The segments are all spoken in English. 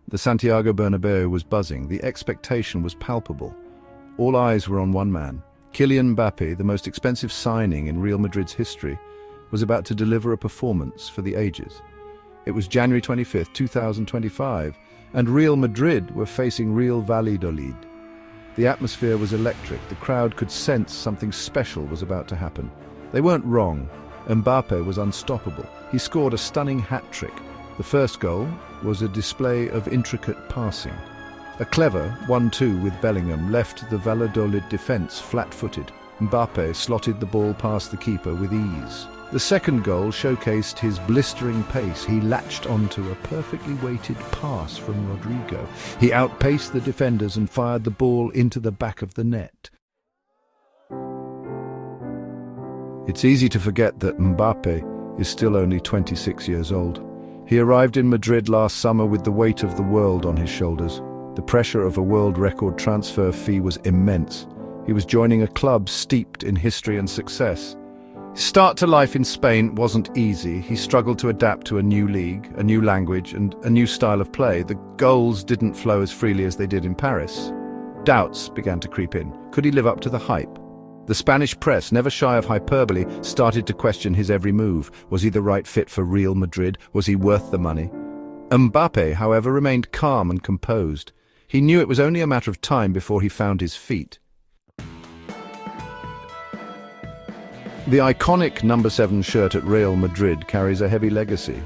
The Santiago Bernabéu was buzzing. The expectation was palpable. All eyes were on one man. Kylian Mbappé, the most expensive signing in Real Madrid's history, was about to deliver a performance for the ages. It was January 25th, 2025, and Real Madrid were facing Real Valladolid. The atmosphere was electric. The crowd could sense something special was about to happen. They weren't wrong. Mbappé was unstoppable. He scored a stunning hat-trick. The first goal was a display of intricate passing. A clever 1-2 with Bellingham left the Valladolid defence flat-footed. Mbappé slotted the ball past the keeper with ease. The second goal showcased his blistering pace. He latched onto a perfectly weighted pass from Rodrigo. He outpaced the defenders and fired the ball into the back of the net. It's easy to forget that Mbappé is still only 26 years old. He arrived in Madrid last summer with the weight of the world on his shoulders. The pressure of a world record transfer fee was immense. He was joining a club steeped in history and success. His start to life in Spain wasn't easy. He struggled to adapt to a new league, a new language, and a new style of play. The goals didn't flow as freely as they did in Paris. Doubts began to creep in. Could he live up to the hype? The Spanish press, never shy of hyperbole, started to question his every move. Was he the right fit for Real Madrid? Was he worth the money? Mbappé, however, remained calm and composed. He knew it was only a matter of time before he found his feet. The iconic number 7 shirt at Real Madrid carries a heavy legacy.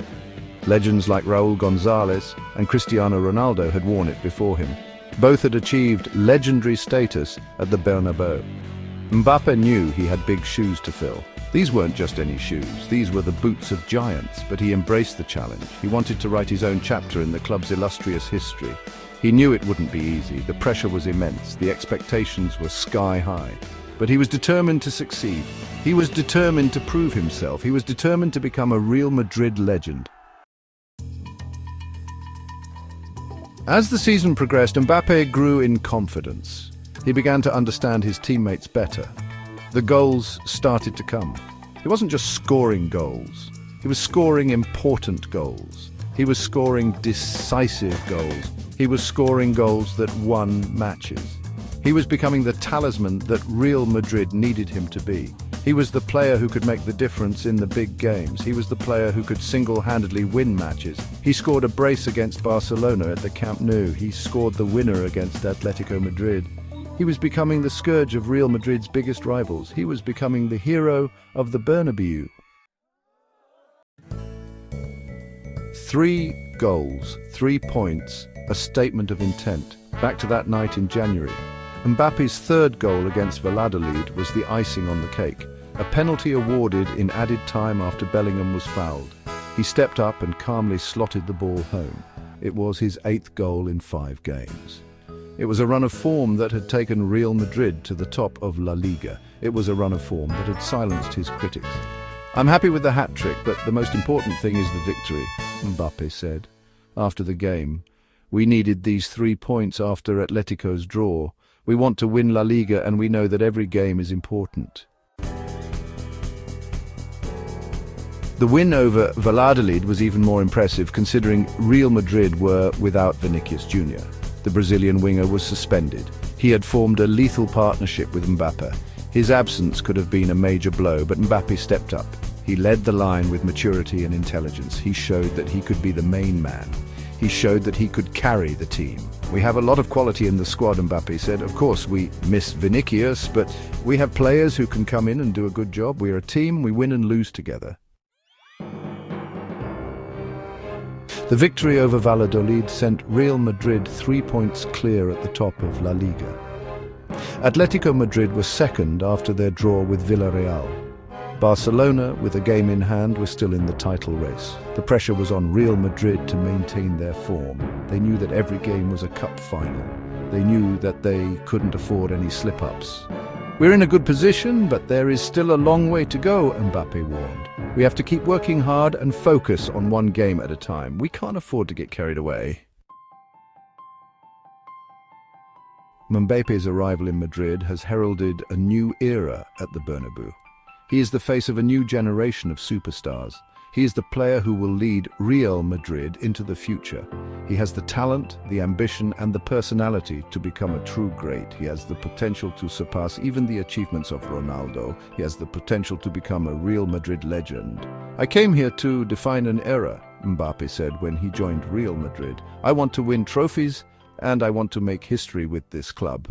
Legends like Raúl González and Cristiano Ronaldo had worn it before him. Both had achieved legendary status at the Bernabéu. Mbappé knew he had big shoes to fill. These weren't just any shoes, these were the boots of giants, but he embraced the challenge. He wanted to write his own chapter in the club's illustrious history. He knew it wouldn't be easy. The pressure was immense. The expectations were sky high. But he was determined to succeed. He was determined to prove himself. He was determined to become a Real Madrid legend. As the season progressed, Mbappé grew in confidence. He began to understand his teammates better. The goals started to come. He wasn't just scoring goals. He was scoring important goals. He was scoring decisive goals. He was scoring goals that won matches. He was becoming the talisman that Real Madrid needed him to be. He was the player who could make the difference in the big games. He was the player who could single-handedly win matches. He scored a brace against Barcelona at the Camp Nou. He scored the winner against Atletico Madrid. He was becoming the scourge of Real Madrid's biggest rivals. He was becoming the hero of the Bernabéu. 3 goals, 3 points, a statement of intent. Back to that night in January. Mbappé's third goal against Valladolid was the icing on the cake, a penalty awarded in added time after Bellingham was fouled. He stepped up and calmly slotted the ball home. It was his 8th goal in 5 games. It was a run of form that had taken Real Madrid to the top of La Liga. It was a run of form that had silenced his critics. "I'm happy with the hat-trick, but the most important thing is the victory," Mbappé said. After the game, "We needed these 3 points after Atletico's draw. We want to win La Liga and we know that every game is important." The win over Valladolid was even more impressive considering Real Madrid were without Vinicius Jr. The Brazilian winger was suspended. He had formed a lethal partnership with Mbappé. His absence could have been a major blow, but Mbappé stepped up. He led the line with maturity and intelligence. He showed that he could be the main man. He showed that he could carry the team. "We have a lot of quality in the squad," Mbappé said. "Of course, we miss Vinicius, but we have players who can come in and do a good job. We are a team, we win and lose together." The victory over Valladolid sent Real Madrid 3 points clear at the top of La Liga. Atletico Madrid was second after their draw with Villarreal. Barcelona, with a game in hand, was still in the title race. The pressure was on Real Madrid to maintain their form. They knew that every game was a cup final. They knew that they couldn't afford any slip-ups. "We're in a good position, but there is still a long way to go," Mbappé warned. "We have to keep working hard and focus on one game at a time. We can't afford to get carried away." Mbappé's arrival in Madrid has heralded a new era at the Bernabéu. He is the face of a new generation of superstars. He is the player who will lead Real Madrid into the future. He has the talent, the ambition, and the personality to become a true great. He has the potential to surpass even the achievements of Ronaldo. He has the potential to become a Real Madrid legend. "I came here to define an era," Mbappé said when he joined Real Madrid. "I want to win trophies, and I want to make history with this club."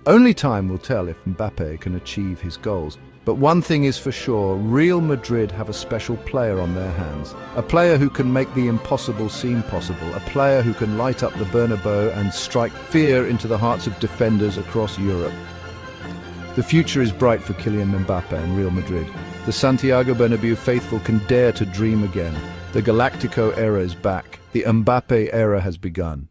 Only time will tell if Mbappé can achieve his goals. But one thing is for sure, Real Madrid have a special player on their hands. A player who can make the impossible seem possible. A player who can light up the Bernabeu and strike fear into the hearts of defenders across Europe. The future is bright for Kylian Mbappé and Real Madrid. The Santiago Bernabeu faithful can dare to dream again. The Galactico era is back. The Mbappé era has begun.